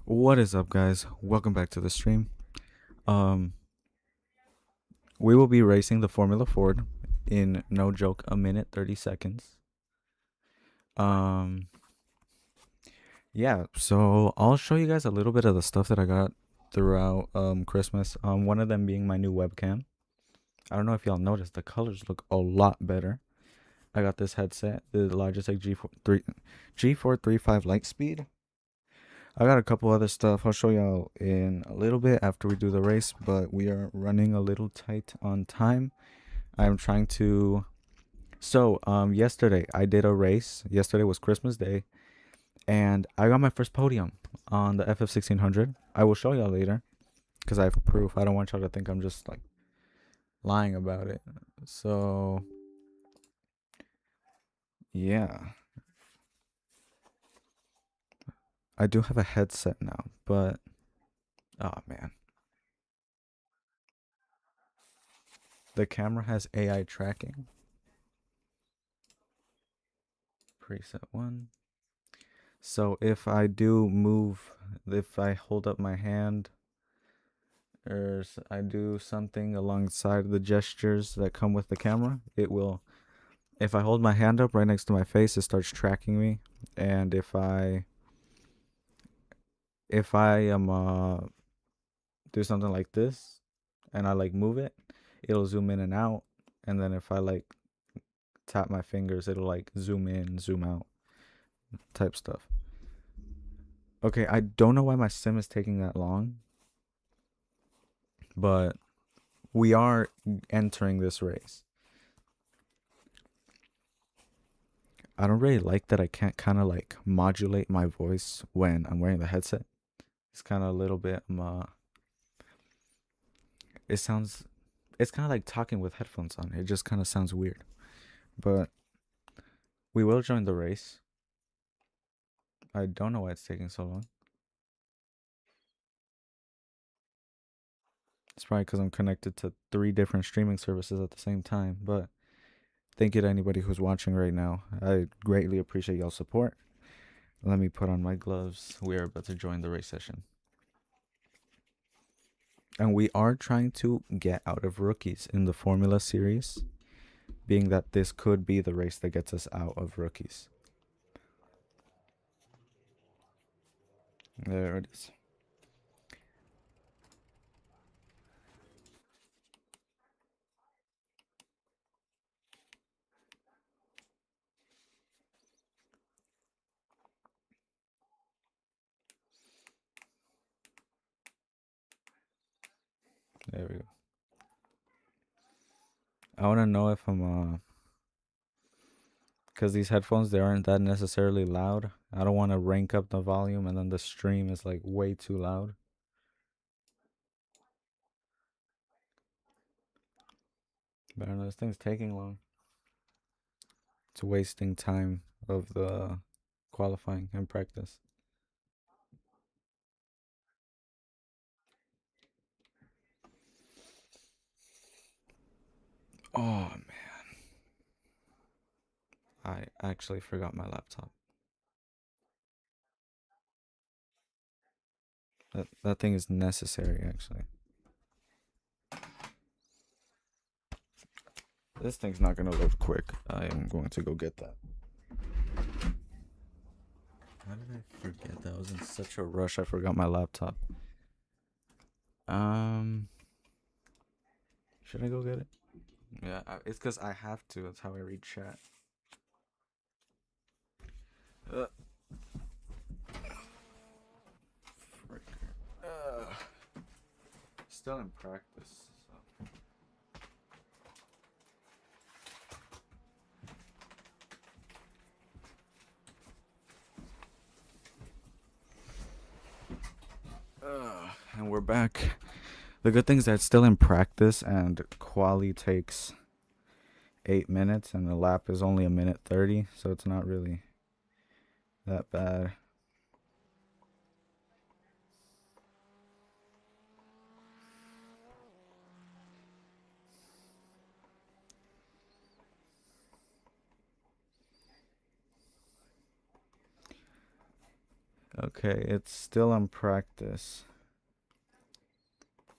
What is up, guys? Welcome back to the stream. Um, we will be racing the Formula Ford in no joke a minute 30 seconds. Um, yeah, so I'll show you guys a little bit of the stuff that I got throughout Christmas. One of them being my new webcam. I don't know if y'all noticed, the colors look a lot better. I got this headset, the Logitech G435 Lightspeed. I got a couple other stuff I'll show y'all in a little bit after we do the race, but we are running a little tight on time. I'm trying to. Yesterday I did a race. Yesterday was Christmas Day, and I got my first podium on the FF1600. I will show y'all later because I have proof. I don't want y'all to think I'm just like lying about it. So, yeah. I do have a headset now, but oh man. The camera has AI tracking. Preset 1. So if I do move, if I hold up my hand or I do something alongside the gestures that come with the camera, it will, if I hold my hand up right next to my face, it starts tracking me. And if I do something like this and I like move it, it'll zoom in and out. And then if I like tap my fingers, it'll like zoom in, zoom out type stuff. Okay, I don't know why my sim is taking that long, but we are entering this race. I don't really like that I can't kind of like modulate my voice when I'm wearing the headset. It's kind of a little bit it sounds it's kind of like talking with headphones on. It just kind of sounds weird. But we will join the race. I don't know why it's taking so long. It's probably because I'm connected to 3 different streaming services at the same time. But thank you to anybody who's watching right now. I greatly appreciate y'all's support. Let me put on my gloves. We are about to join the race session. And we are trying to get out of rookies in the Formula Series, being that this could be the race that gets us out of rookies. There it is. There we go. I want to know if I'm because these headphones, they aren't that necessarily loud. I don't want to rank up the volume and then the stream is like way too loud. But I don't know, this thing's taking long. It's wasting time of the qualifying and practice. Oh man, I actually forgot my laptop. That thing is necessary actually. This thing's not gonna load quick. I am going to go get that. How did I forget that? I was in such a rush. I forgot my laptop. Should I go get it? Yeah, it's because I have to. That's how I read chat. Still in practice. And we're back. The good thing is that it's still in practice, and quali takes 8 minutes, and the lap is only 1:30, so it's not really that bad. Okay, it's still in practice.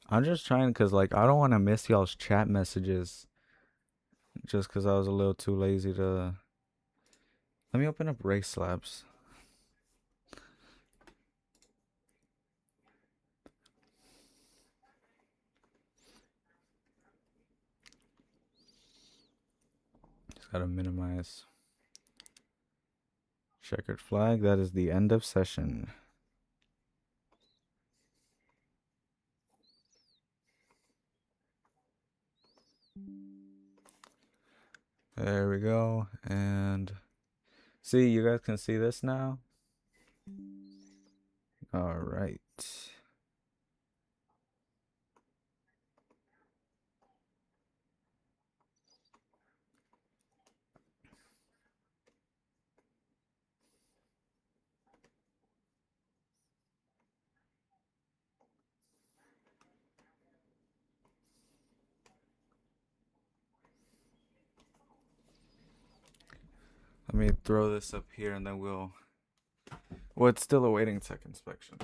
I'm just trying because, like, I don't want to miss y'all's chat messages just because I was a little too lazy to... Let me open up Race Labs. Just gotta minimize. Checkered flag, that is the end of session. There we go. And see, you guys can see this now. All right. Let me throw this up here and then we'll... Well, it's still awaiting tech inspection.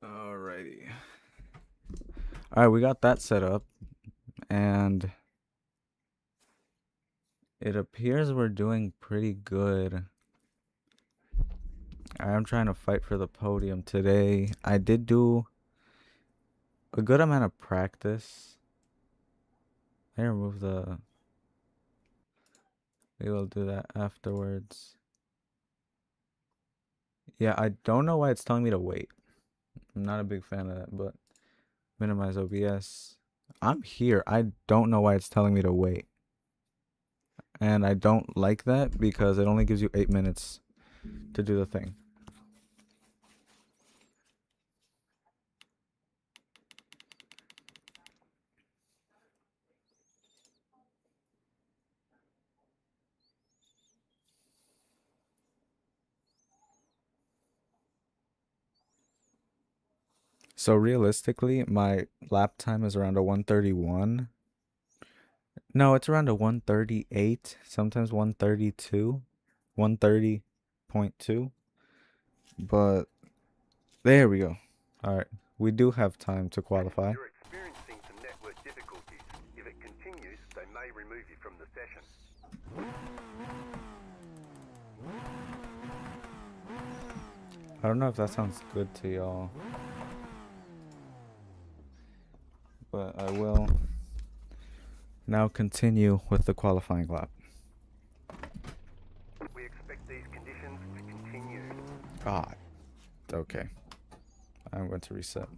Alrighty. Alright, we got that set up. And it appears we're doing pretty good. I'm trying to fight for the podium today. I did do a good amount of practice. I remove the... We will do that afterwards. Yeah, I don't know why it's telling me to wait. I'm not a big fan of that, but minimize OBS. I'm here. I don't know why it's telling me to wait. And I don't like that because it only gives you 8 minutes to do the thing. So realistically, my lap time is around a 131. No, it's around a 138, sometimes 132, 130.2. But there we go. All right, we do have time to qualify. You're experiencing some network difficulties. If it continues, they may remove you from the session. I don't know if that sounds good to y'all, but I will now continue with the qualifying lap. We expect these conditions to continue. Ah, okay. I'm going to reset.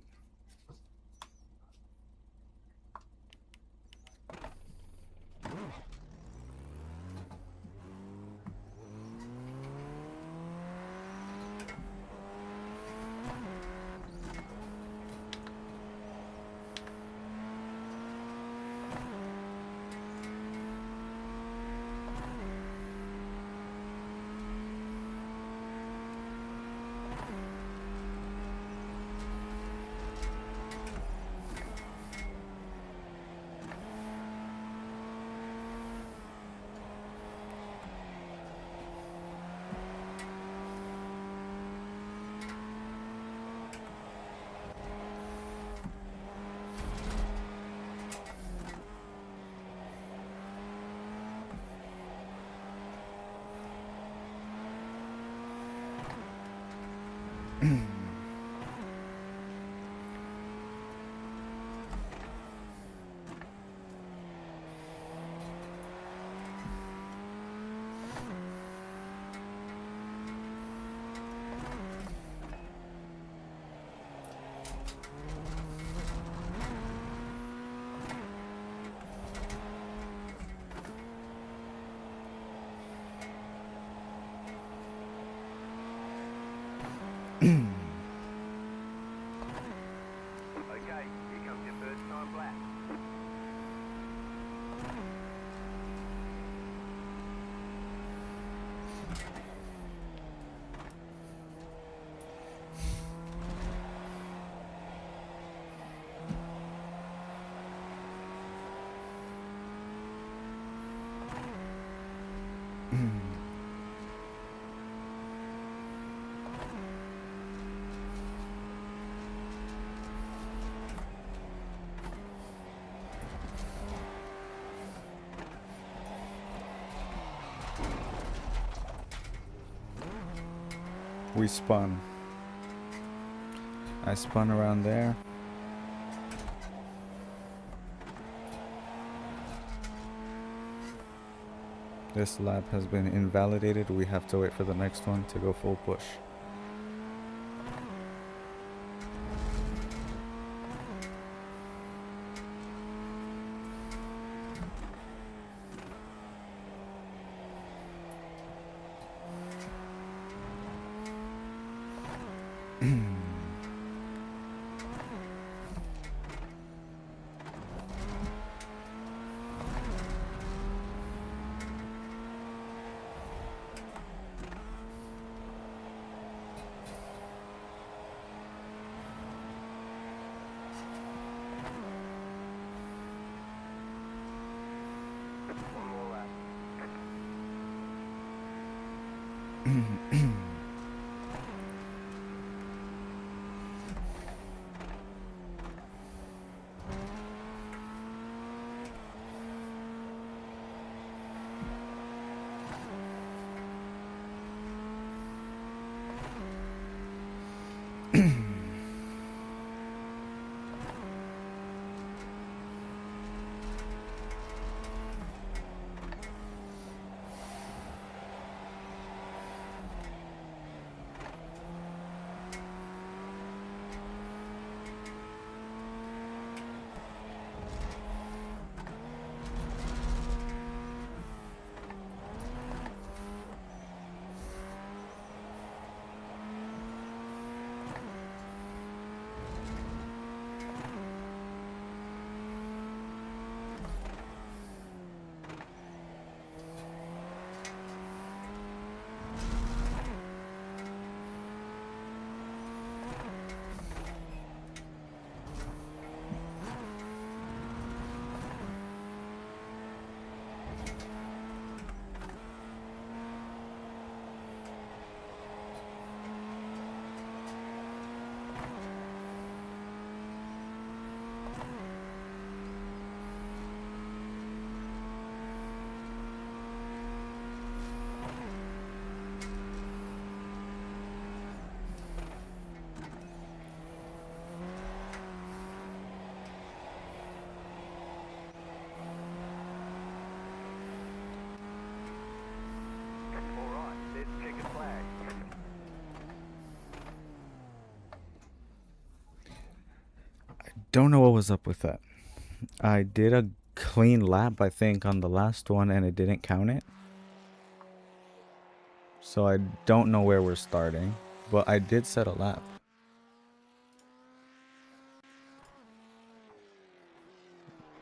we spun. I spun around there. This lap has been invalidated. We have to wait for the next one to go full push. Don't know what was up with that. I did a clean lap, I think, on the last one, and it didn't count it. So I don't know where we're starting, but I did set a lap.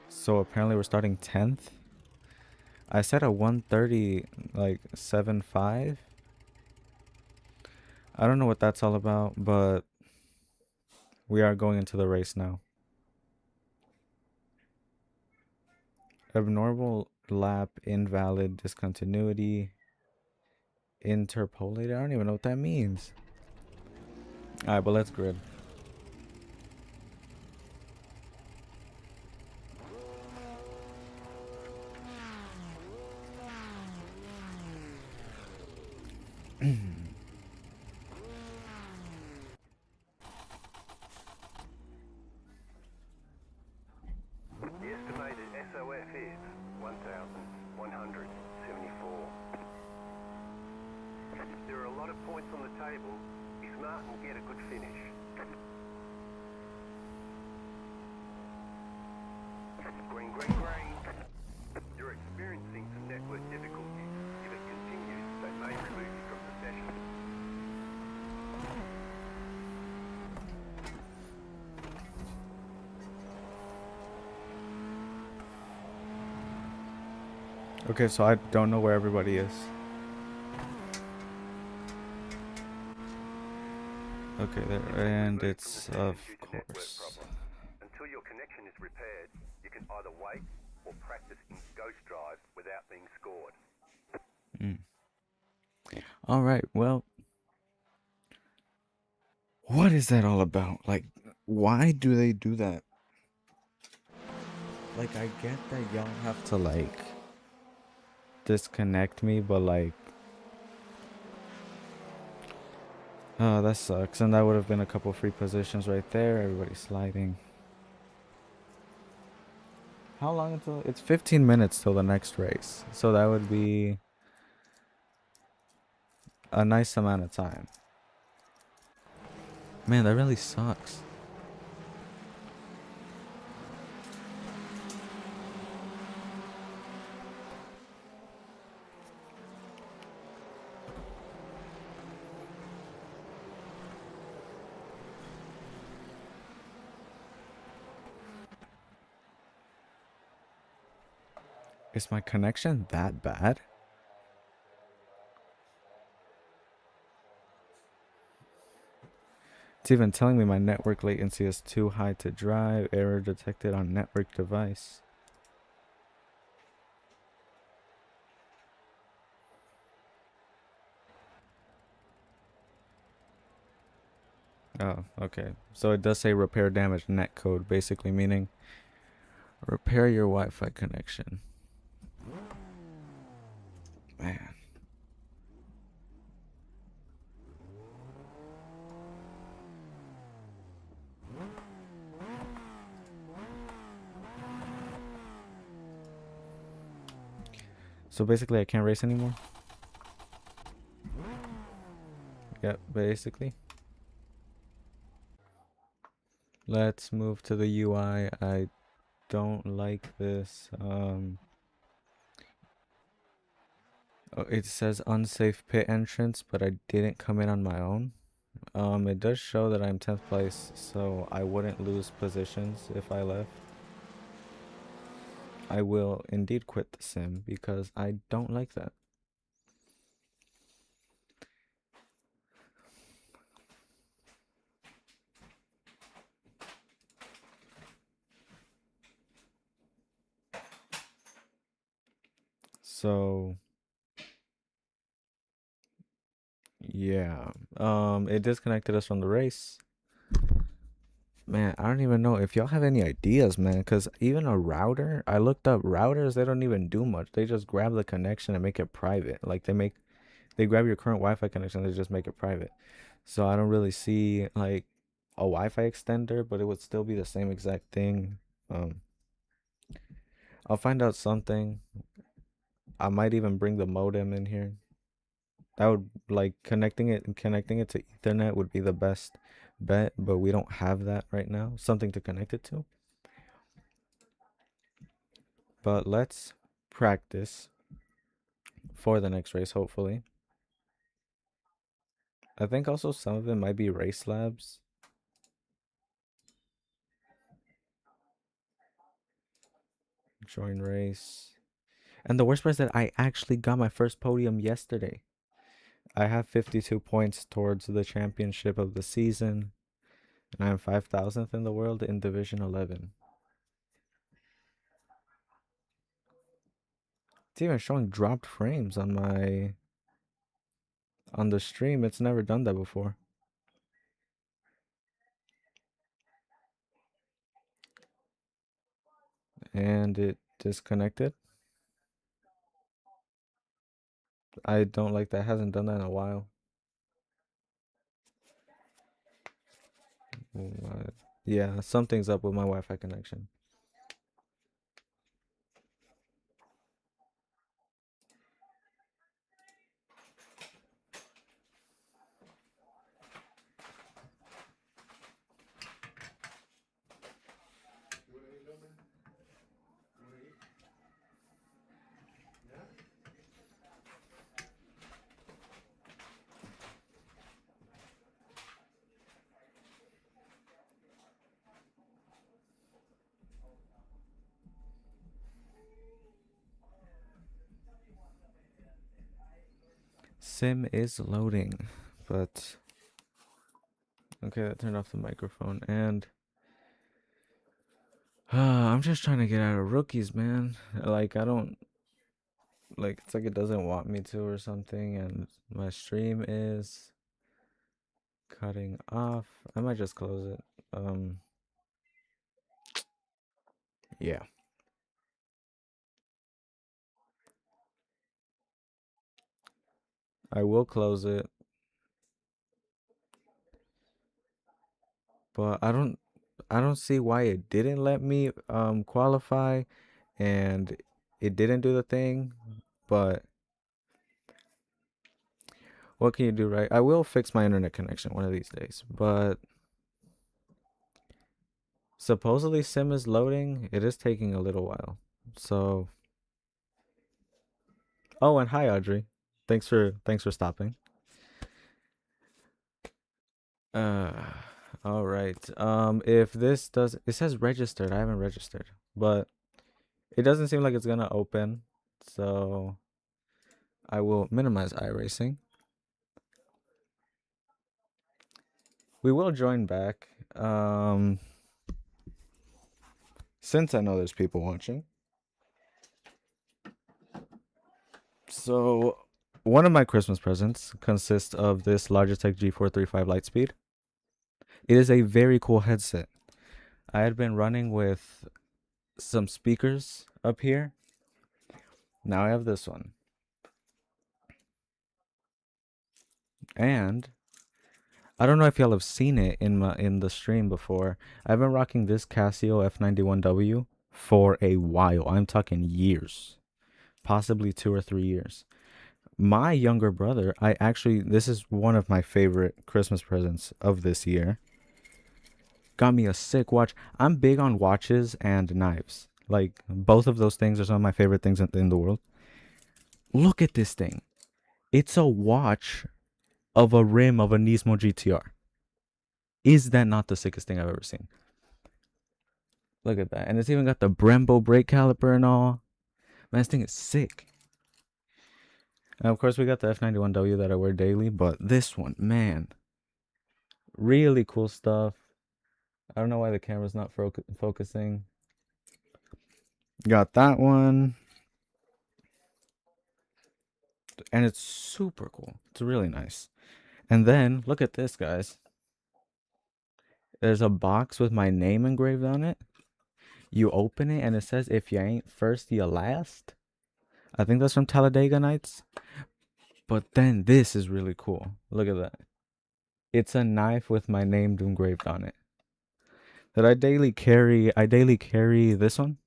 So apparently we're starting 10th. I set a 130, like 7.5. I don't know what that's all about, but we are going into the race now. Abnormal lap, invalid, discontinuity, interpolated. I don't even know what that means. Alright, but let's grid. The estimated SOF is 1,174. There are a lot of points on the table. Be smart and get a good finish. Green, green, green. You're experiencing some network difficulties. If it continues, they may remove you from the session. Okay, so I don't know where everybody is. Okay, there, and it's of course. Until your connection is repaired, you can either wait or practice in Ghost Drive without being scored. All right, well, what is that all about? Like, why do they do that? Like, I get that y'all have to, like, disconnect me, but, like, Oh, that sucks. And that would have been a couple free positions right there. Everybody's sliding. How long until it's 15 minutes till the next race? So that would be a nice amount of time. Man, that really sucks. Is my connection that bad? It's even telling me my network latency is too high to drive. Error detected on network device. Oh, okay. So it does say repair damaged net code, basically meaning repair your Wi-Fi connection. Man. So basically I can't race anymore? Yep, basically. Let's move to the UI. I don't like this. It says unsafe pit entrance, but I didn't come in on my own. It does show that I'm 10th place, so I wouldn't lose positions if I left. I will indeed quit the sim because I don't like that. So yeah, it disconnected us from the race. Man, I don't even know if y'all have any ideas, man, because even a router, I looked up routers, they don't even do much. They just grab the connection and make it private. Like they grab your current Wi-Fi connection, they just make it private. So I don't really see like a Wi-Fi extender, but it would still be the same exact thing. Um, I'll find out something. I might even bring the modem in here. That would like connecting it to Ethernet would be the best bet, but we don't have that right now. Something to connect it to. But let's practice for the next race, hopefully. I think also some of it might be race labs. Join race. And the worst part is that I actually got my first podium yesterday. I have 52 points towards the championship of the season. And I'm 5,000th in the world in Division 11. It's even showing dropped frames on the stream. It's never done that before. And it disconnected. I don't like that. It hasn't done that in a while. Yeah, something's up with my Wi-Fi connection. Sim is loading, but okay, that turned off the microphone. And I'm just trying to get out of rookies, man. Like I don't like it's like it doesn't want me to or something, and my stream is cutting off. I might just close it. Yeah. I will close it. but I don't see why it didn't let me qualify, and it didn't do the thing. But what can you do, right? I will fix my internet connection one of these days. But supposedly sim is loading. It is taking a little while. So, oh, and hi Audrey. Thanks for stopping. Uh, all right. If this does, it says registered. I haven't registered, but it doesn't seem like it's gonna open. So I will minimize iRacing. We will join back. Since I know there's people watching. So one of my Christmas presents consists of this Logitech G435 Lightspeed. It is a very cool headset. I had been running with some speakers up here. Now I have this one. And I don't know if y'all have seen it in the stream before. I've been rocking this Casio F91W for a while. I'm talking years, possibly 2 or 3 years. My younger brother, this is one of my favorite Christmas presents of this year. Got me a sick watch. I'm big on watches and knives. Like, both of those things are some of my favorite things in the world. Look at this thing. It's a watch of a rim of a Nismo GTR. Is that not the sickest thing I've ever seen? Look at that. And it's even got the Brembo brake caliper and all. Man, this thing is sick. And of course, we got the F91W that I wear daily, but this one, man, really cool stuff. I don't know why the camera's not focusing. Got that one. And it's super cool. It's really nice. And then, look at this, guys. There's a box with my name engraved on it. You open it, and it says, if you ain't first, you last. I think that's from Talladega Nights. But then this is really cool. Look at that. It's a knife with my name engraved on it. That I daily carry this one.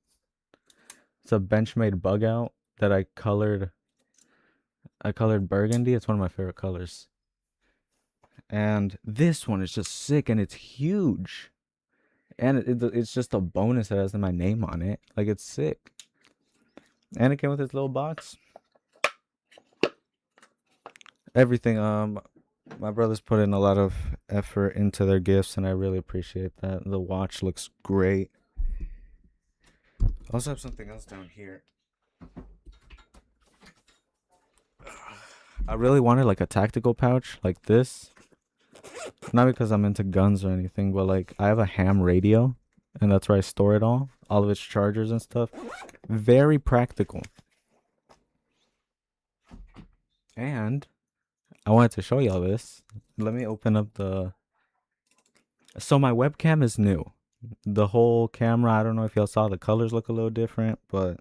It's a Benchmade bug out that I colored burgundy. It's one of my favorite colors. And this one is just sick, and it's huge. And it's just a bonus that has my name on it. Like, it's sick. And it came with its little box. Everything. My brothers put in a lot of effort into their gifts, and I really appreciate that. The watch looks great. I also have something else down here. I really wanted like a tactical pouch like this. Not because I'm into guns or anything, but like I have a ham radio, and that's where I store it all of its chargers and stuff. Very practical. And I wanted to show y'all this. Let me open up the. So my webcam is new. The whole camera, I don't know if y'all saw, the colors look a little different, but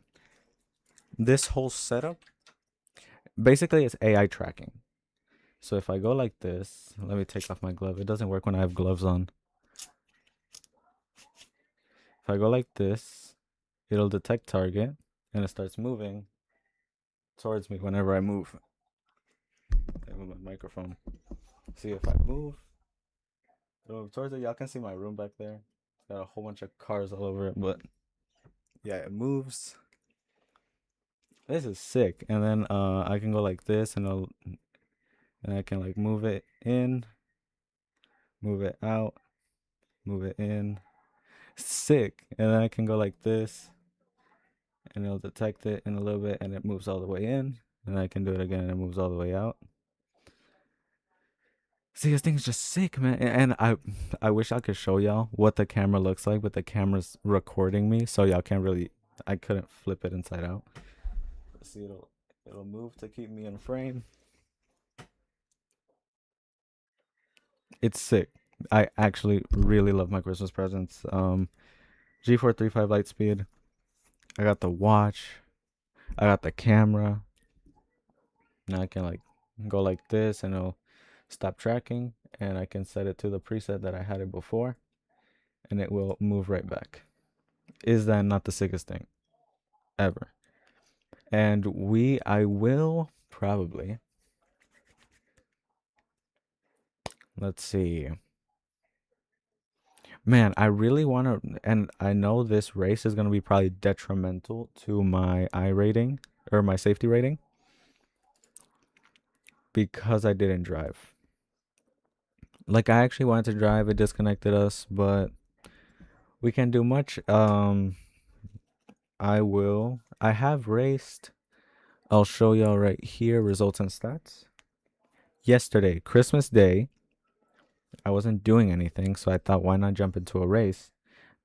this whole setup, basically it's AI tracking. So if I go like this, let me take off my glove. It doesn't work when I have gloves on. If I go like this, it'll detect target, and it starts moving towards me whenever I move. I move my microphone. See, if I move, it'll move towards it. Y'all can see my room back there. It's got a whole bunch of cars all over it, but yeah, it moves. This is sick. And then I can go like this, and I can like move it in, move it out, move it in. Sick. And then I can go like this, and it'll detect it in a little bit, and it moves all the way in. And I can do it again, and it moves all the way out. See, this thing's just sick, man. And I wish I could show y'all what the camera looks like, but the camera's recording me, so y'all can't really. I couldn't flip it inside out. See, it'll move to keep me in frame. It's sick. I actually really love my Christmas presents. G435 Lightspeed. I got the watch. I got the camera. Now I can like go like this, and it'll stop tracking, and I can set it to the preset that I had it before. and it will move right back. Is that not the sickest thing ever? And I will probably, let's see. Man, I really want to, and I know this race is going to be probably detrimental to my I rating or my safety rating because I didn't drive. Like, I actually wanted to drive, it disconnected us, but we can't do much. I have raced. I'll show y'all right here results and stats. Yesterday, Christmas Day, I wasn't doing anything, so I thought, why not jump into a race?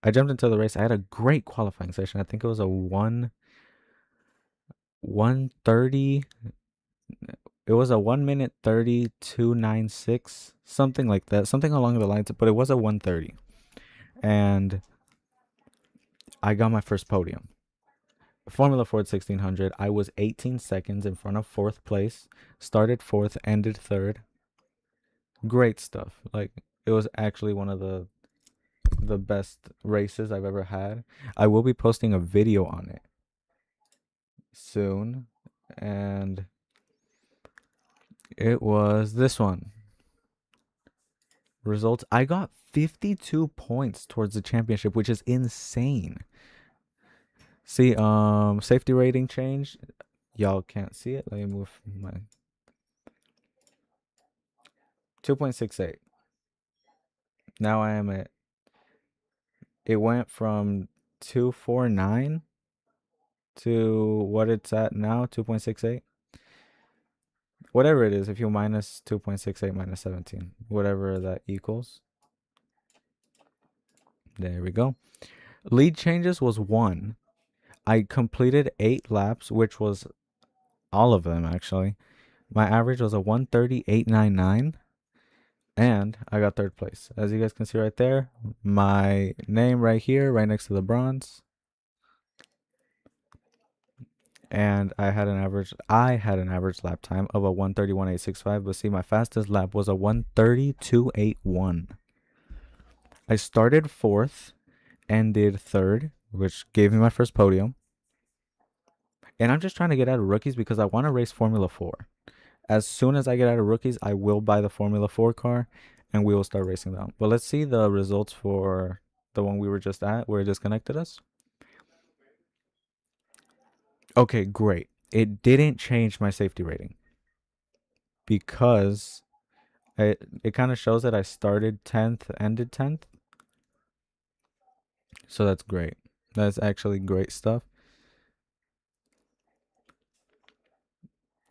I jumped into the race. I had a great qualifying session. I think it was a 1:30. It was a 1 minute 32.96, something like that, something along the lines. But it was a 1:30, and I got my first podium. Formula Ford 1600. I was 18 seconds in front of fourth place. Started fourth, ended third. Great stuff. Like, it was actually one of the best races I've ever had. I will be posting a video on it soon, and it was this one. Results. I got 52 points towards the championship, which is insane. See, safety rating change. Y'all can't see it. Let me move my 2.68. Now I am at, it went from 249 to what it's at now, 2.68. Whatever it is, if you minus 2.68 minus 17, whatever that equals. There we go. Lead changes was 1. I completed 8 laps, which was all of them actually. My average was a 1:38.99, and I got third place. As you guys can see right there, my name right here, right next to the bronze. And I had an average lap time of a 1:31.865, but see, my fastest lap was a 1:32.81. I started fourth, ended third, which gave me my first podium. And I'm just trying to get out of rookies because I want to race Formula 4. As soon as I get out of rookies, I will buy the Formula 4 car and we will start racing them. But let's see the results for the one we were just at where it disconnected us. Okay, great. It didn't change my safety rating because it kind of shows that I started 10th, ended 10th. So that's great. That's actually great stuff.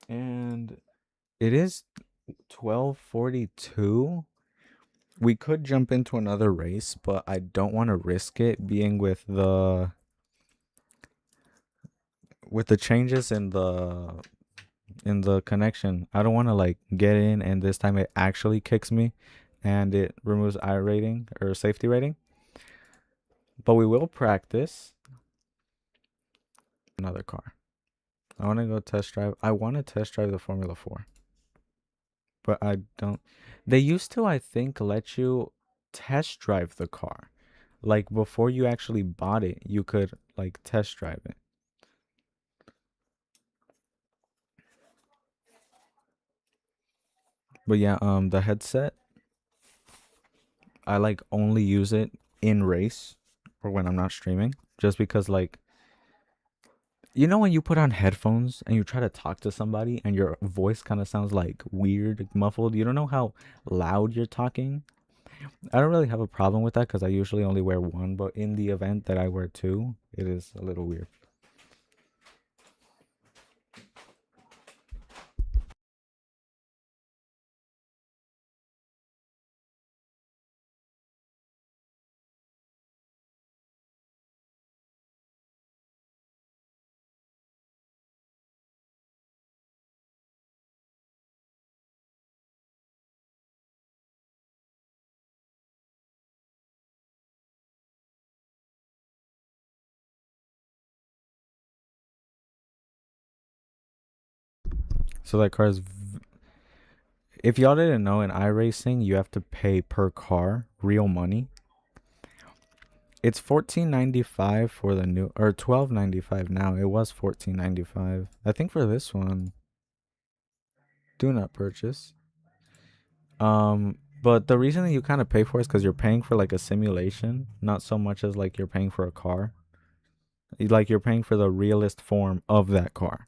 And it is 12:42. We could jump into another race, but I don't want to risk it being with the changes in the connection. I don't want to like get in and this time it actually kicks me and it removes I rating or safety rating. But we will practice another car. I want to go test drive. I want to test drive the Formula 4. But I don't. They used to, I think, let you test drive the car. Like before you actually bought it, you could like test drive it. But yeah, the headset, I like only use it in race or when I'm not streaming, just because like, you know when you put on headphones and you try to talk to somebody and your voice kind of sounds like weird, muffled. You don't know how loud you're talking. I don't really have a problem with that because I usually only wear one, but in the event that I wear two, it is a little weird. So that car is, if y'all didn't know, in iRacing, you have to pay per car, real money. It's 14.95 for the new, or 12.95 now. It was 14.95. I think for this one, do not purchase. But the reason that you kind of pay for it is because you're paying for like a simulation, not so much as like you're paying for a car. Like you're paying for the realist form of that car.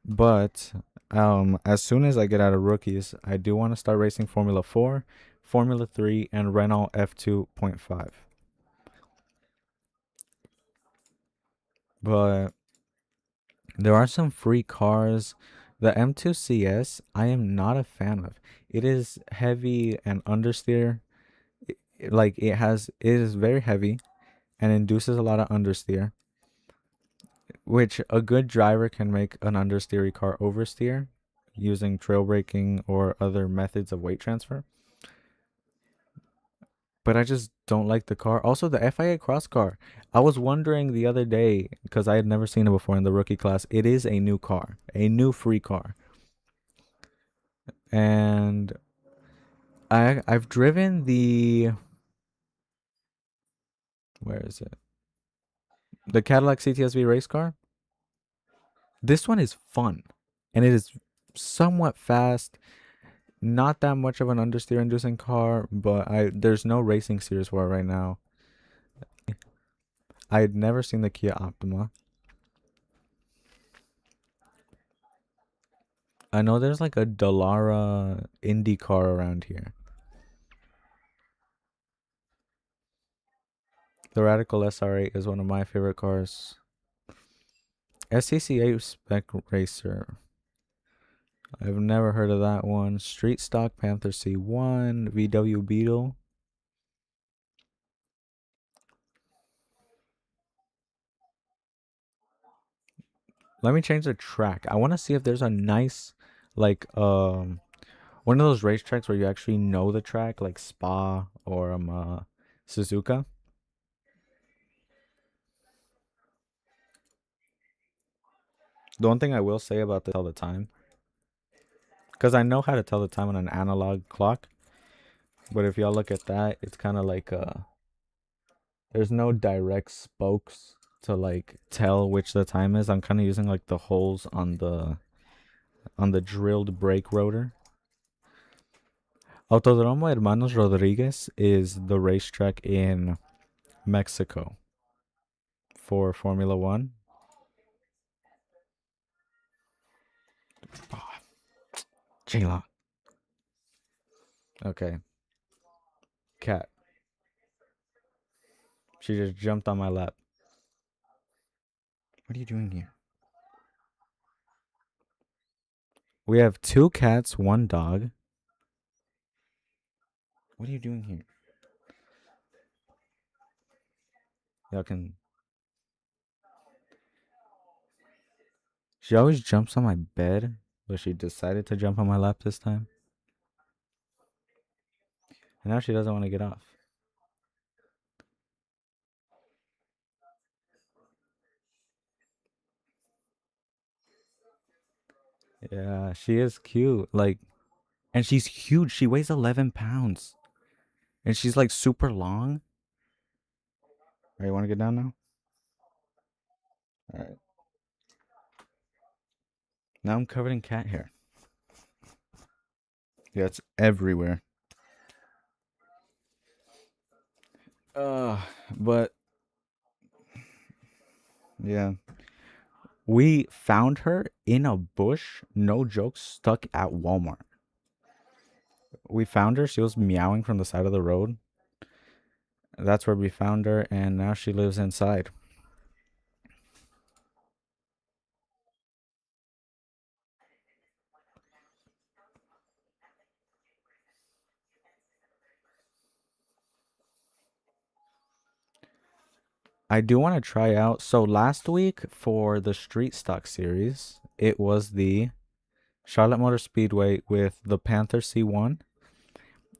But as soon as I get out of rookies, I do want to start racing Formula 4, Formula 3, and Renault F2.5. But there are some free cars. The M2 CS, I am not a fan of. It is heavy and understeer. Like it is very heavy and induces a lot of understeer, which a good driver can make an understeery car oversteer using trail braking or other methods of weight transfer. But I just don't like the car. Also, the FIA Cross car. I was wondering the other day because I had never seen it before in the rookie class. It is a new car, a new free car, and I've driven the, where is it? The Cadillac CTSV race car. This one is fun, and it is somewhat fast. Not that much of an understeer inducing car, but I there's no racing series for it right now. I had never seen the Kia Optima. I know there's like a Dallara Indy car around here. The Radical SR8 is one of my favorite cars. SCCA Spec Racer. I've never heard of that one. Street Stock Panther C1, VW Beetle. Let me change the track. I want to see if there's a nice, like, one of those racetracks where you actually know the track, like Spa or Suzuka. The one thing I will say about this, tell the time, because I know how to tell the time on an analog clock. But if y'all look at that, it's kind of like there's no direct spokes to like tell which the time is. I'm kind of using like the holes on the drilled brake rotor. Autodromo Hermanos Rodriguez is the racetrack in Mexico for Formula One. Oh, Jayla. Okay. Cat. She just jumped on my lap. What are you doing here? We have 2 cats, 1 dog. What are you doing here? Y'all can. She always jumps on my bed, but she decided to jump on my lap this time. And now she doesn't want to get off. Yeah, she is cute. Like, and she's huge. She weighs 11 pounds. And she's like super long. All right, you want to get down now? All right. Now I'm covered in cat hair. Yeah, it's everywhere. Uh, but yeah. We found her in a bush, no joke, stuck at Walmart. We found her. She was meowing from the side of the road. That's where we found her, and now she lives inside. I do want to try out. So last week for the Street Stock series, it was the Charlotte Motor Speedway with the Panther C1.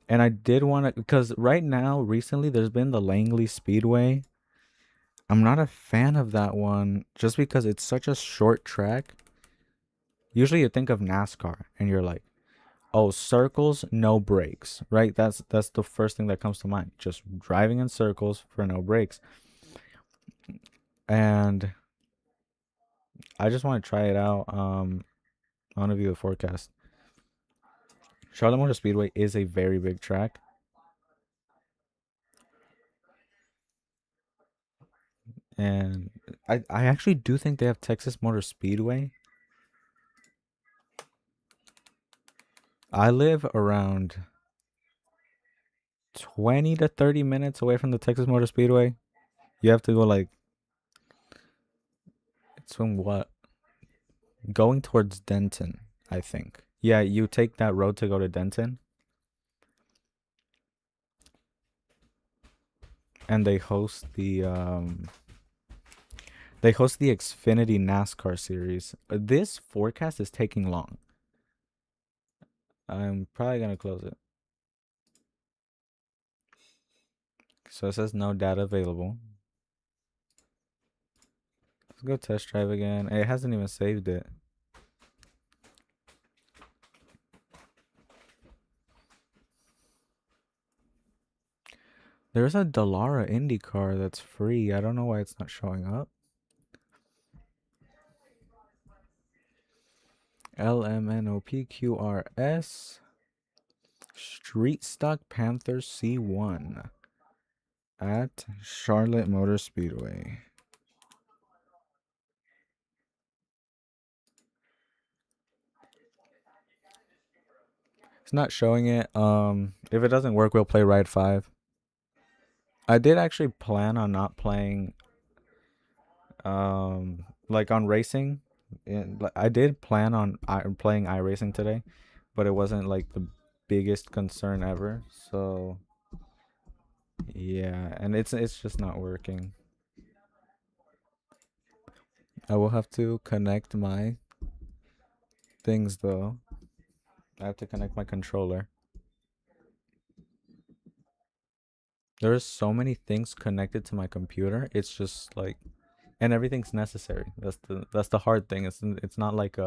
And I did want to, because right now, recently, there's been the Langley Speedway. I'm not a fan of that one just because it's such a short track. Usually you think of NASCAR and you're like, Oh, circles, no brakes, right? That's the first thing that comes to mind. Just driving in circles for no brakes. And I just want to try it out. I want to view the forecast. Charlotte Motor Speedway is a very big track. And I actually do think they have Texas Motor Speedway. I live around 20 to 30 minutes away from the Texas Motor Speedway. You have to go like, it's from what? Going towards Denton, I think. Yeah, you take that road to go to Denton. And they host the Xfinity NASCAR series. This forecast is taking long. I'm probably gonna close it. So it says no data available. Let's go test drive again. It hasn't even saved it. There's a Dallara Indy car that's free. I don't know why it's not showing up. LMNOPQRS Street Stock Panther C1 at Charlotte Motor Speedway. It's not showing it. If it doesn't work, we'll play Ride 5. I did actually plan on not playing like on racing. I did plan on playing iRacing today, but it wasn't like the biggest concern ever. So yeah, and it's just not working. I will have to connect my things though. I have to connect my controller. There's so many things connected to my computer. It's just like, and everything's necessary. That's the hard thing. It's not like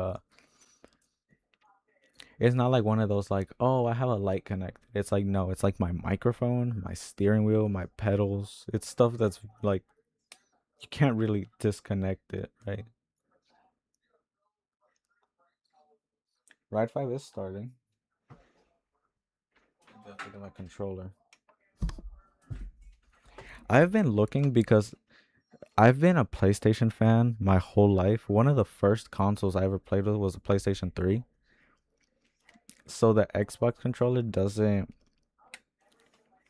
it's not like one of those like, oh, I have a light connect. It's like, no, it's like my microphone, my steering wheel, my pedals. It's stuff that's like you can't really disconnect it, right? Ride 5 is starting. I have to get my controller. I've been looking because I've been a PlayStation fan my whole life. One of the first consoles I ever played with was a PlayStation 3. So the Xbox controller doesn't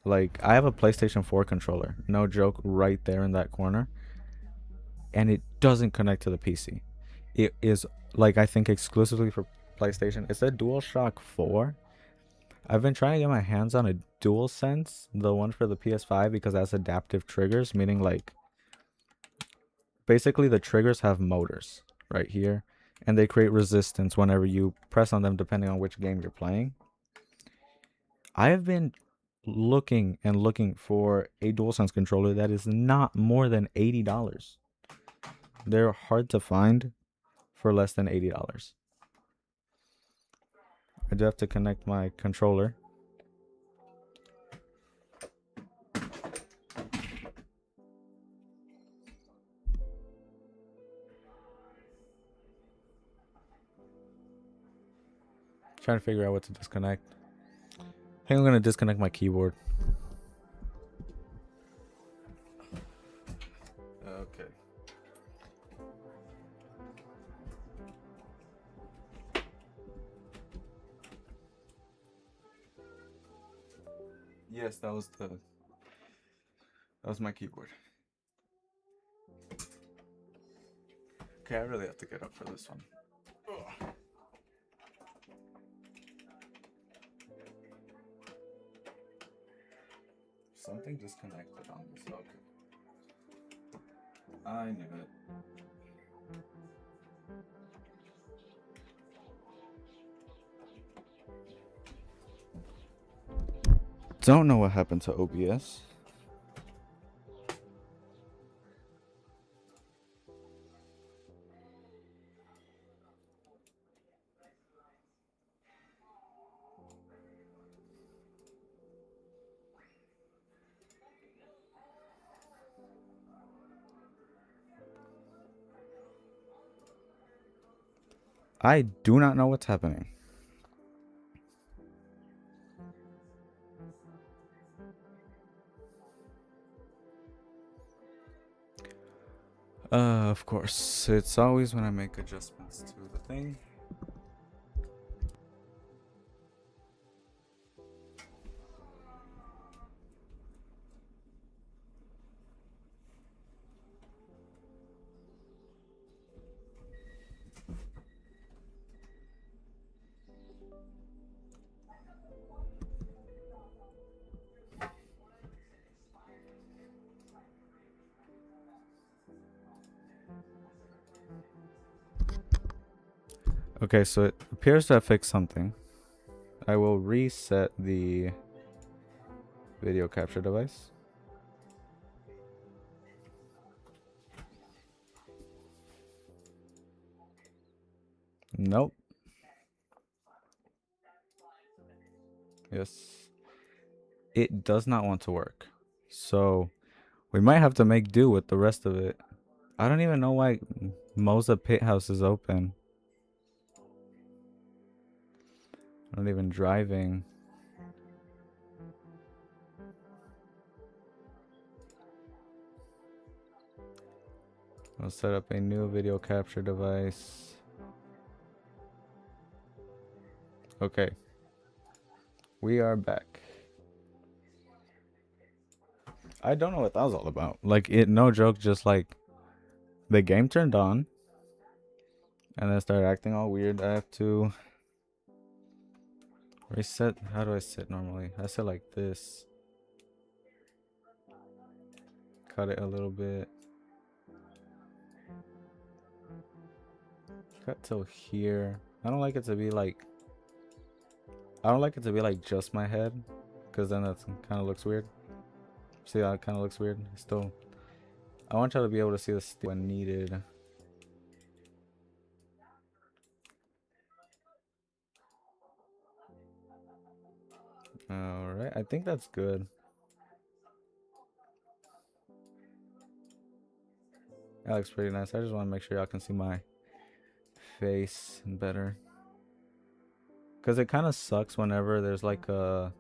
like I have a PlayStation 4 controller. No joke, right there in that corner. And it doesn't connect to the PC. It is like I think exclusively for PlayStation. It's a DualShock 4. I've been trying to get my hands on a DualSense, the one for the PS5, because it has adaptive triggers, meaning like basically the triggers have motors right here, and they create resistance whenever you press on them, depending on which game you're playing. I have been looking and looking for a DualSense controller that is not more than $80. They're hard to find for less than $80. I do have to connect my controller. Trying to figure out what to disconnect. I think I'm gonna disconnect my keyboard. Okay. Yes, that was my keyboard. Okay, I really have to get up for this one. Ugh. Something disconnected on this. Okay. I knew it. Don't know what happened to OBS. I do not know what's happening. Of course, it's always when I make adjustments to the thing. Okay, so it appears to have fixed something. I will reset the video capture device. Nope. Yes. It does not want to work. So we might have to make do with the rest of it. I don't even know why Moza Pit House is open. I'm not even driving. I'll set up a new video capture device. Okay. We are back. I don't know what that was all about. Like, it, no joke, just like the game turned on and then started acting all weird. I have to reset. How do I sit normally? I sit like this. Cut it a little bit. Cut till here. I don't like it to be like just my head, because then that kind of looks weird. See how it kind of looks weird? Still, I want y'all to be able to see this when needed. Alright, I think that's good. That looks pretty nice. I just want to make sure y'all can see my face better, because it kind of sucks whenever there's like a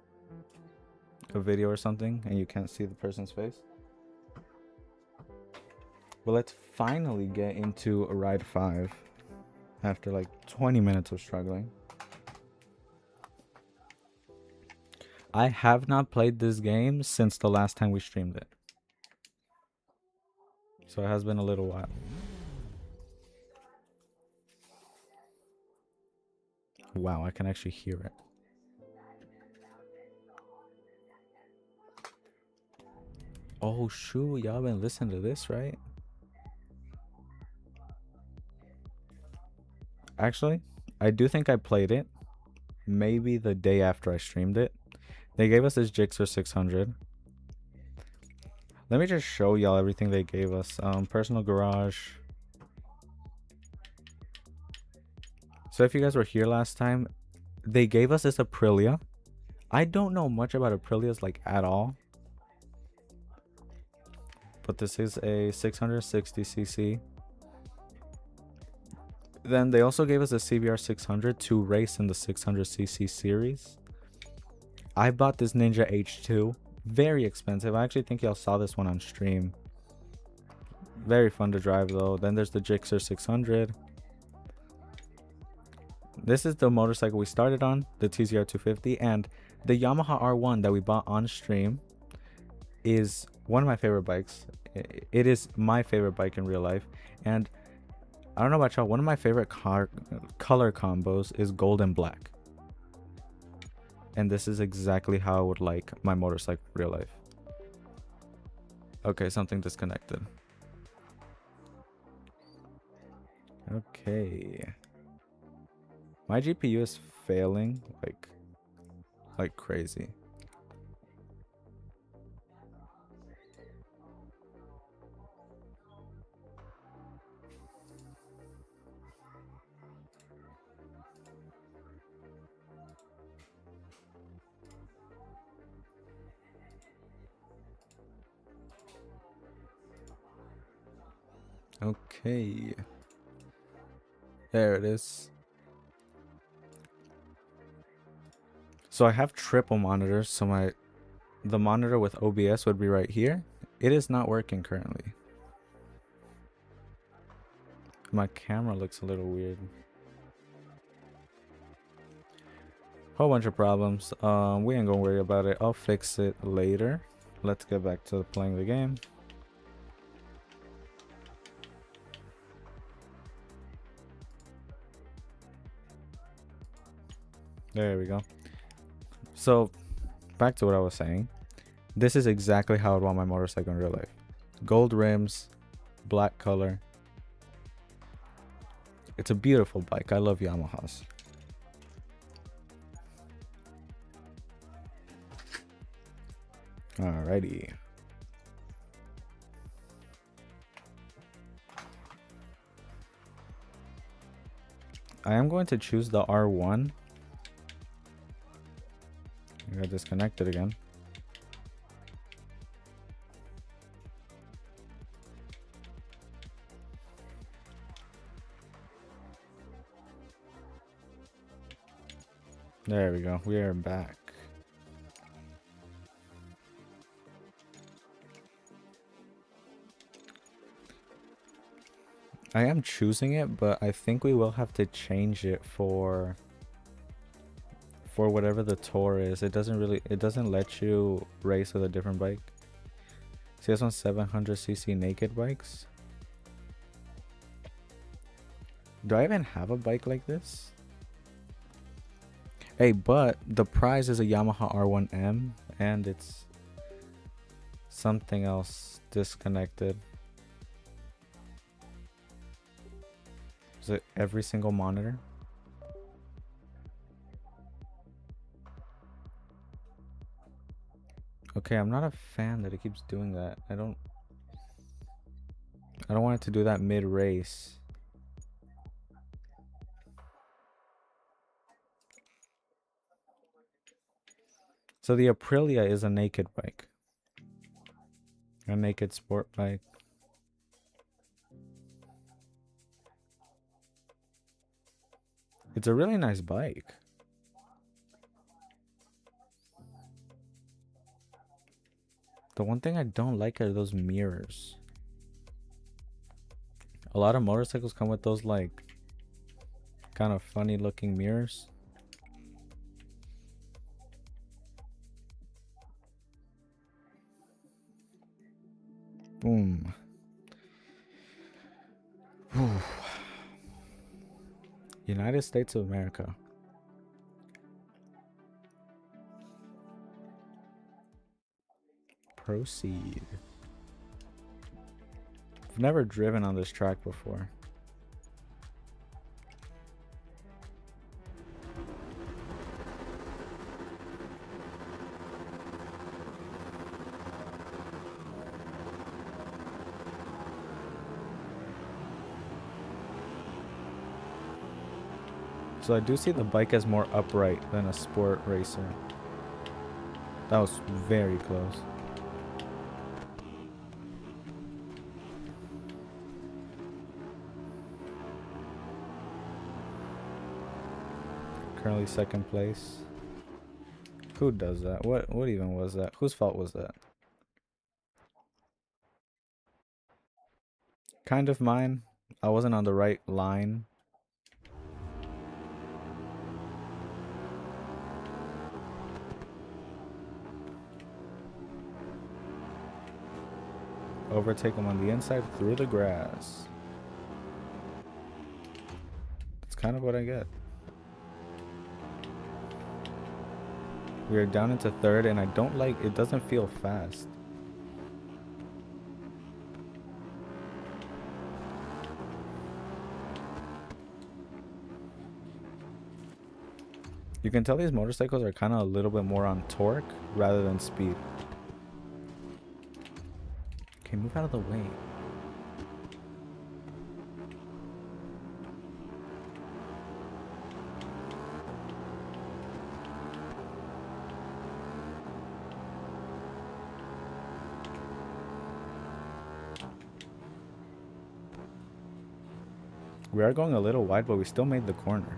video or something and you can't see the person's face. But let's finally get into a ride 5 after like 20 minutes of struggling. I have not played this game since the last time we streamed it, so it has been a little while. Wow, I can actually hear it. Oh shoot, y'all been listening to this, right? Actually, I do think I played it maybe the day after I streamed it. They gave us this Gixxer 600. Let me just show y'all everything they gave us. Personal garage. So if you guys were here last time, they gave us this Aprilia. I don't know much about Aprilias like at all, but this is a 660cc. Then they also gave us a CBR 600 to race in the 600cc series. I bought this Ninja H2. Very expensive. I actually think y'all saw this one on stream. Very fun to drive though. Then there's the Gixxer 600. This is the motorcycle we started on, the TZR 250, and the Yamaha R1 that we bought on stream is one of my favorite bikes. It is my favorite bike in real life, and I don't know about y'all, one of my favorite color combos is gold and black. And this is exactly how I would like my motorcycle in real life. Okay, something disconnected. Okay. My GPU is failing like crazy. Okay. There it is. So I have triple monitors, so the monitor with OBS would be right here. It is not working currently. My camera looks a little weird. Whole bunch of problems. We ain't gonna worry about it. I'll fix it later. Let's get back to playing the game. There we go. So, back to what I was saying. This is exactly how I'd want my motorcycle in real life. Gold rims, black color. It's a beautiful bike. I love Yamahas. Alrighty. I am going to choose the R1. I got disconnected again. There we go. We are back. I am choosing it, but I think we will have to change it for whatever the tour is. It doesn't let you race with a different bike. See, this one's 700cc naked bikes. Do I even have a bike like this? Hey, but the prize is a Yamaha R1M, and it's something else disconnected. Is it every single monitor? Okay, I'm not a fan that it keeps doing that. I don't want it to do that mid-race. So the Aprilia is a naked bike. A naked sport bike. It's a really nice bike. The one thing I don't like are those mirrors. A lot of motorcycles come with those like kind of funny looking mirrors. Boom. United States of America. Proceed. I've never driven on this track before. So I do see the bike as more upright than a sport racer. That was very close. Currently second place. Who does that? What even was that? Whose fault was that? Kind of mine. I wasn't on the right line. Overtake him on the inside through the grass. That's kind of what I get. We are down into third, and I don't like it. Doesn't feel fast. You can tell these motorcycles are kind of a little bit more on torque rather than speed. Okay, move out of the way. We are going a little wide, but we still made the corner.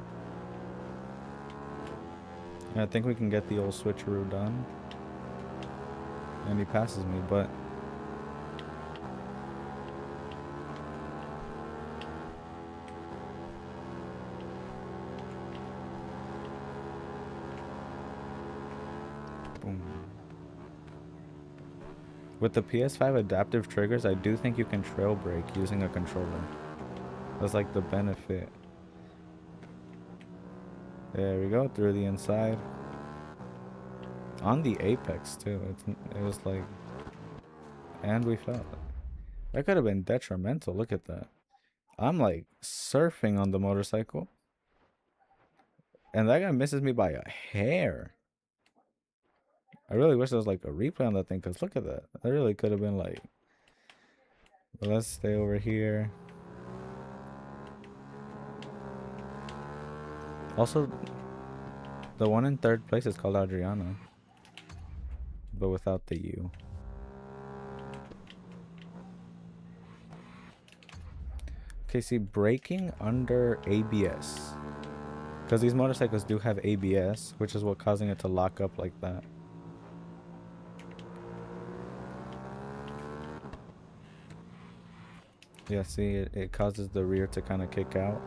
I think we can get the old switcheroo done. And he passes me, but boom. With the PS5 adaptive triggers, I do think you can trail brake using a controller. That's like the benefit. There we go, through the inside. On the apex too. It was like, and we fell. That could have been detrimental. Look at that. I'm like surfing on the motorcycle, and that guy misses me by a hair. I really wish there was like a replay on that thing, because look at that. That really could have been like. But let's stay over here. Also, the one in third place is called Adriana, but without the U. Okay, see, braking under ABS. Because these motorcycles do have ABS, which is what causing it to lock up like that. Yeah, see, it causes the rear to kind of kick out.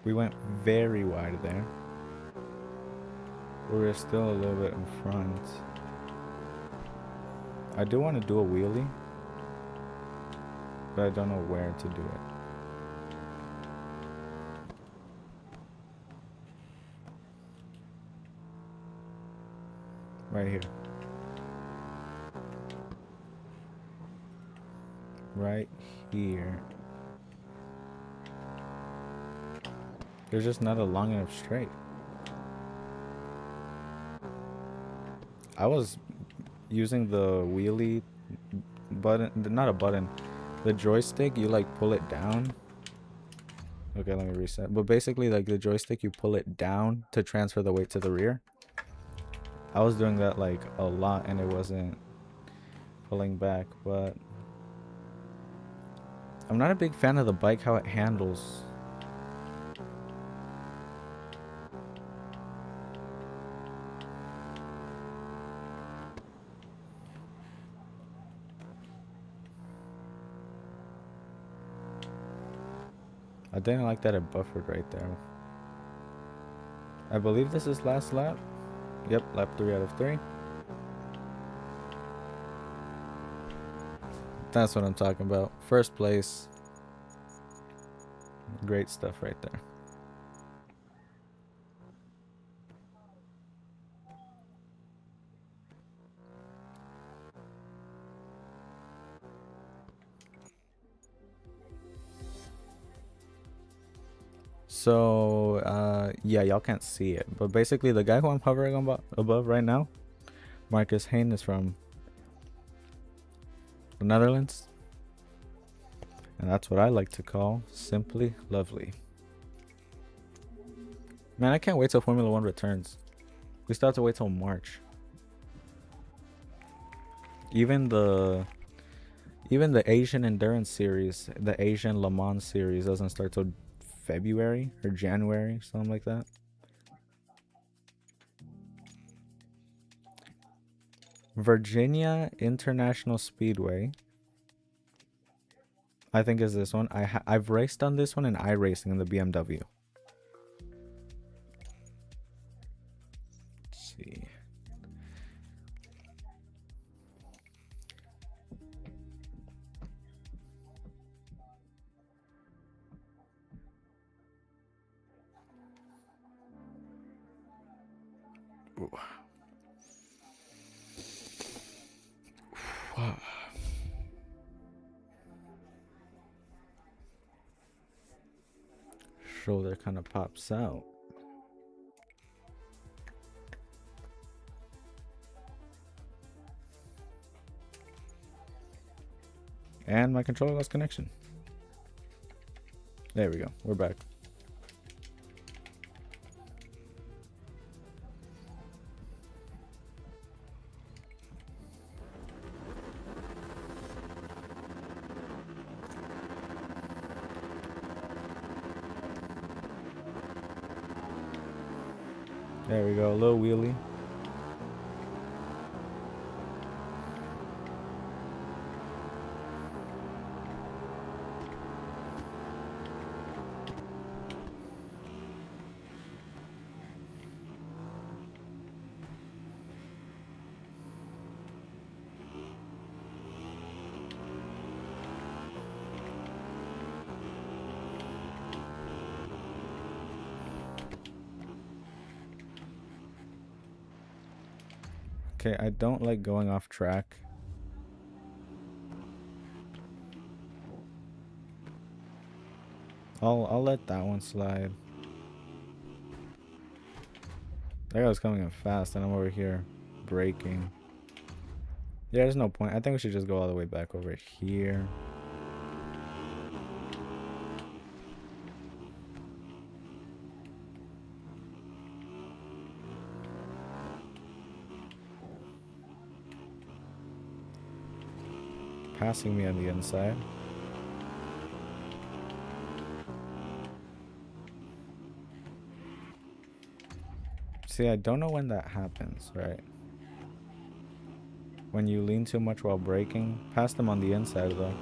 We went very wide there. We're still a little bit in front. I do want to do a wheelie, but I don't know where to do it. Right here. Right here. There's just not a long enough straight. I was using the wheelie button, not a button, the joystick, you like pull it down. Okay, let me reset. But basically, like the joystick, you pull it down to transfer the weight to the rear. I was doing that like a lot and it wasn't pulling back, but I'm not a big fan of the bike, how it handles. I didn't like that it buffered right there. I believe this is last lap. Yep, lap 3 out of 3. That's what I'm talking about. First place. Great stuff right there. So, yeah, y'all can't see it. But basically, the guy who I'm hovering above right now, Marcus Hain, is from the Netherlands. And that's what I like to call simply lovely. Man, I can't wait till Formula 1 returns. We still have to wait till March. Even the Asian Endurance Series, the Asian Le Mans Series doesn't start till February or January, something like that. Virginia International Speedway, I think, is this one. I've raced on this one in iRacing in the BMW. Let's see. Shoulder kind of pops out. And my controller lost connection. There we go. We're back. There we go. A little wheelie. Okay, I don't like going off track. I'll let that one slide. That guy was coming in fast, and I'm over here braking. Yeah, there's no point. I think we should just go all the way back over here. Passing me on the inside. See, I don't know when that happens, right? When you lean too much while braking. Pass them on the inside, though.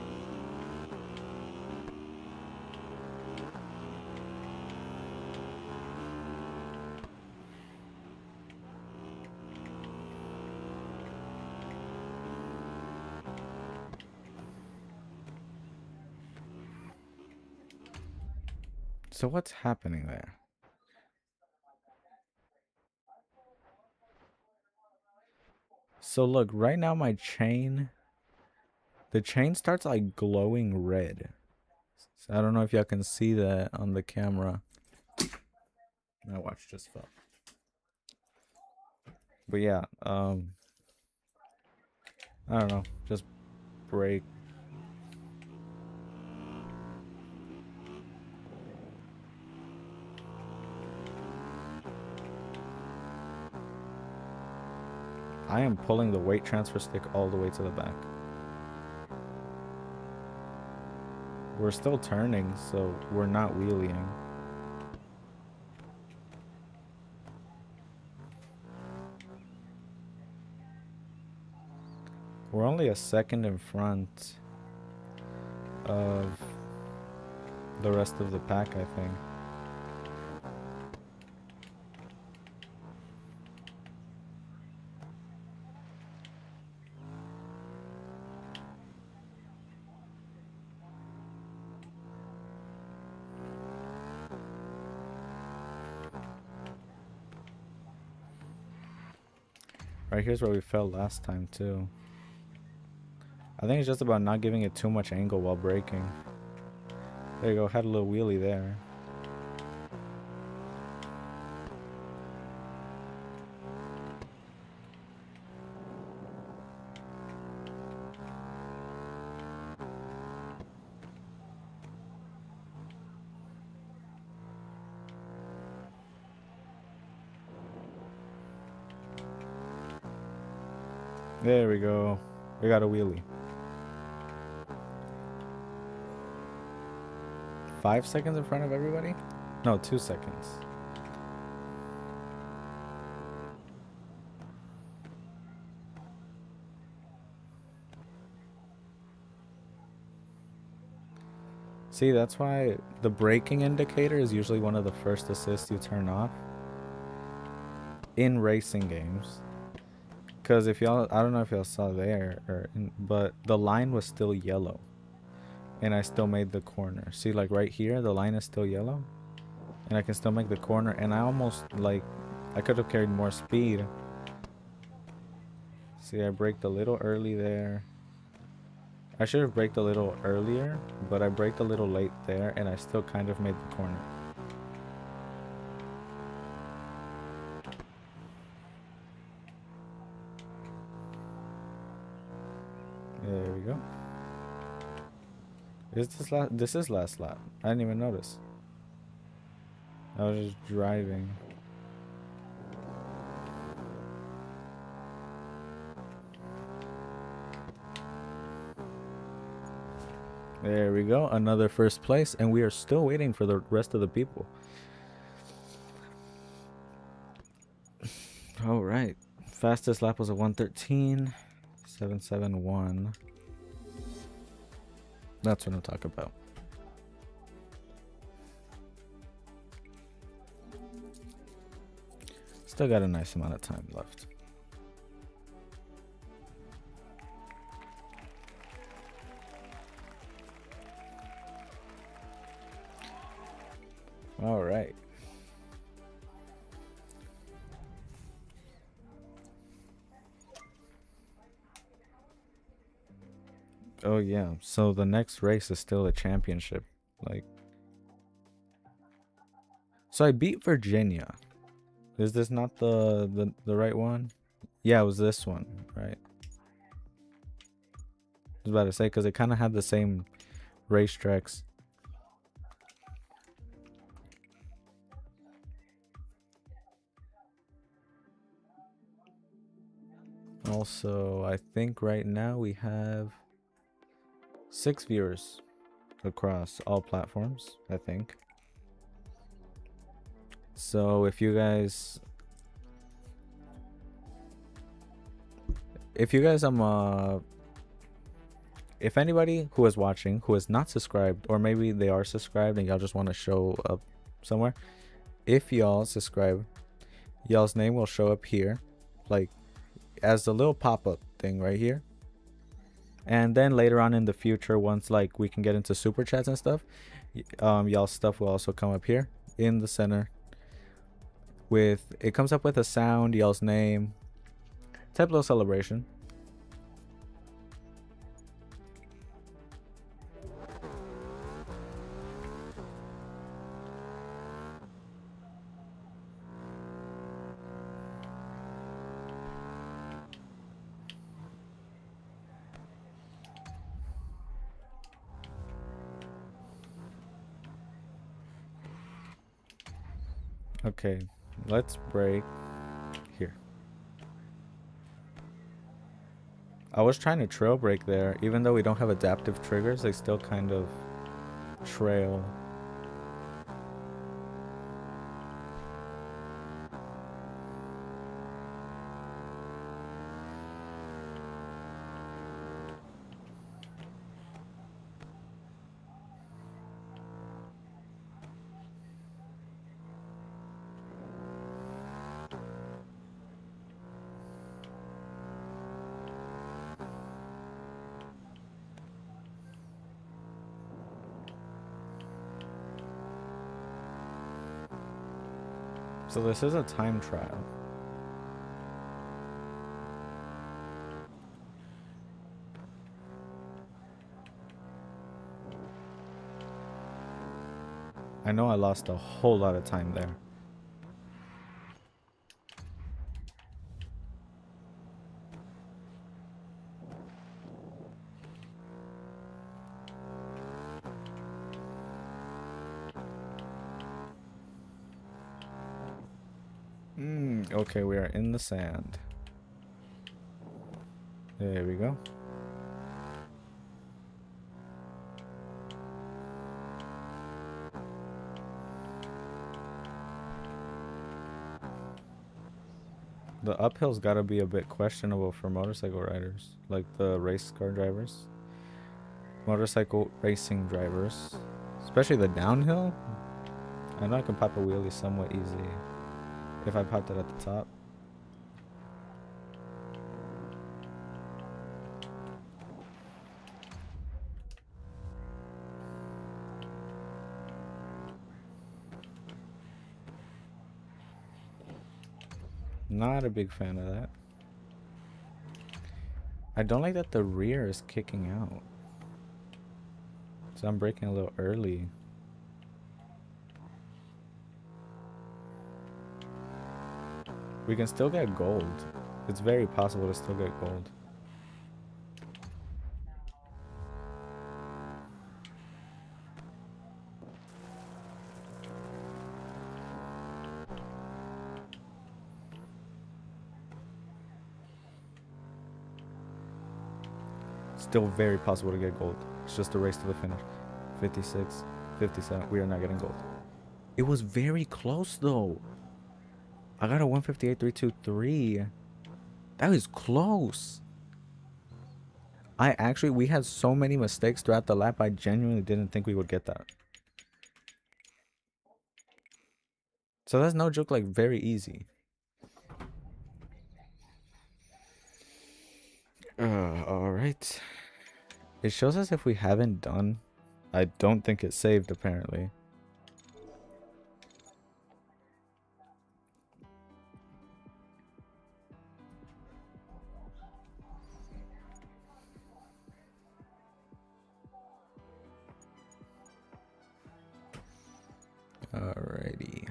So what's happening there? So look, right now my chain, the chain starts like glowing red. So I don't know if y'all can see that on the camera. My watch just fell. But yeah, I don't know, just brake. I am pulling the weight transfer stick all the way to the back. We're still turning, so we're not wheeling. We're only a second in front of the rest of the pack, I think. Right here's where we fell last time too. I think it's just about not giving it too much angle while braking. There you go, had a little wheelie there. There we go. We got a wheelie. 5 seconds in front of everybody? No, 2 seconds. See, that's why the braking indicator is usually one of the first assists you turn off in racing games. Because if y'all, I don't know if y'all saw there, but the line was still yellow. And I still made the corner. See, like right here, the line is still yellow. And I can still make the corner. And I almost, like, I could have carried more speed. See, I braked a little early there. I should have braked a little earlier, but I braked a little late there. And I still kind of made the corner. There we go. Is this last? This is last lap. I didn't even notice. I was just driving. There we go. Another first place, and we are still waiting for the rest of the people. All right. Fastest lap was a 1:13.771. That's what I'm talking about. Still got a nice amount of time left. All right. Oh yeah. So the next race is still a championship. Like, so I beat Virginia. Is this not the right one? Yeah, it was this one, right? I was about to say, because it kind of had the same racetracks. Also, I think right now we have 6 viewers across all platforms, I think. So if you guys if anybody who is watching who is not subscribed, or maybe they are subscribed and y'all just want to show up somewhere, if y'all subscribe, y'all's name will show up here, like as the little pop-up thing right here. And then later on in the future, once like we can get into super chats and stuff, y'all stuff will also come up here in the center. With it comes up with a sound, y'all's name, type little celebration. Okay, let's break here. I was trying to trail break there. Even though we don't have adaptive triggers, they still kind of trail. So this is a time trial. I know I lost a whole lot of time there. Okay, we are in the sand. There we go. The uphill's gotta be a bit questionable for motorcycle riders, like the race car drivers. Motorcycle racing drivers. Especially the downhill. I know I can pop a wheelie somewhat easy if I popped it at the top. Not a big fan of that. I don't like that the rear is kicking out. So I'm braking a little early. We can still get gold. It's very possible to still get gold. still very possible to get gold. It's just a race to the finish. 56, 57. We are not getting gold. It was very close though. I got a 158.323. That was close. We had so many mistakes throughout the lap. I genuinely didn't think we would get that. So that's no joke, like very easy. All right. It shows us if we haven't done. I don't think it saved apparently. Alrighty.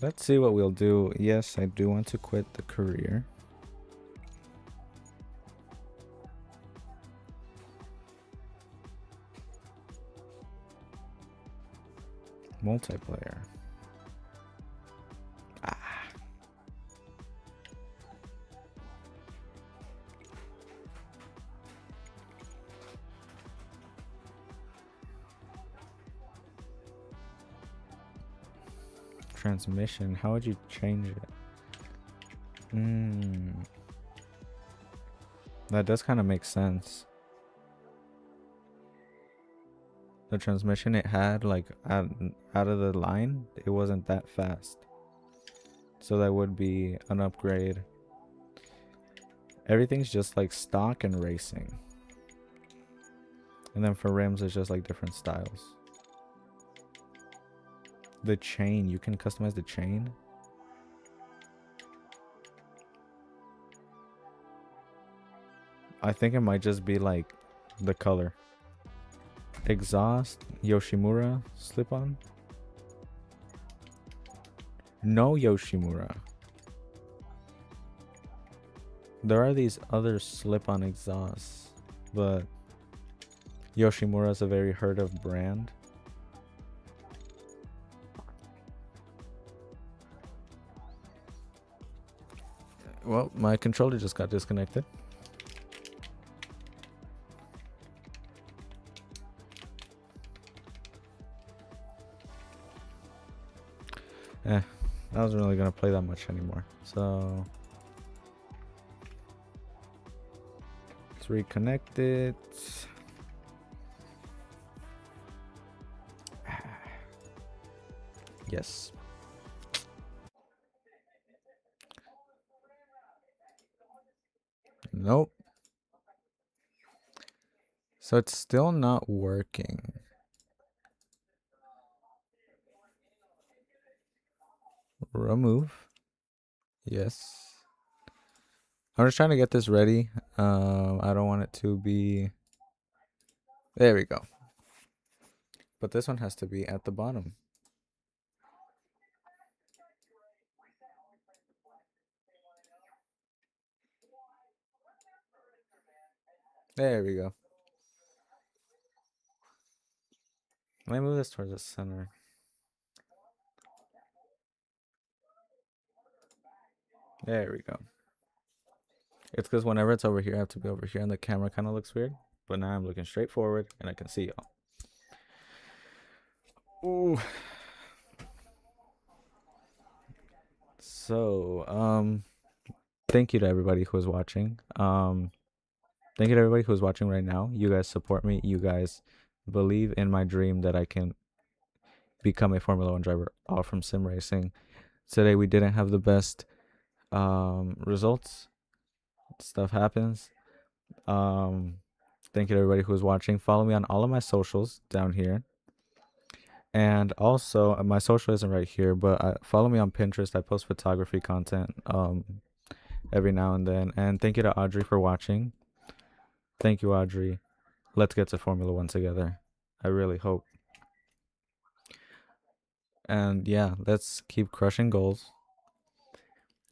Let's see what we'll do. Yes, I do want to quit the career. Multiplayer. Transmission. How would you change it? That does kind of make sense. The transmission it had, like out of the line, it wasn't that fast. So that would be an upgrade. Everything's just like stock and racing. And then for rims, it's just like different styles. The chain, you can customize the chain. I think it might just be like the color. Exhaust, Yoshimura, slip-on. No Yoshimura. There are these other slip-on exhausts, but Yoshimura is a very heard of brand. Well, my controller just got disconnected. I wasn't really gonna play that much anymore, so let's reconnect it. Yes. Nope. So it's still not working. Remove. Yes. I'm just trying to get this ready. I don't want it to be. There we go. But this one has to be at the bottom. There we go. Let me move this towards the center. There we go. It's because whenever it's over here, I have to be over here, and the camera kind of looks weird. But now I'm looking straight forward, and I can see y'all. Ooh. So, thank you to everybody who is watching. Thank you to everybody who's watching right now. You guys support me. You guys believe in my dream that I can become a Formula 1 driver, all from sim racing. Today we didn't have the best results. Stuff happens. Thank you to everybody who's watching. Follow me on all of my socials down here. And also, my social isn't right here, but follow me on Pinterest. I post photography content every now and then. And thank you to Audrey for watching. Thank you, Audrey. Let's get to Formula 1 together. I really hope. And yeah, let's keep crushing goals.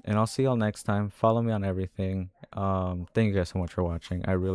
And I'll see y'all next time. Follow me on everything. Thank you guys so much for watching. I really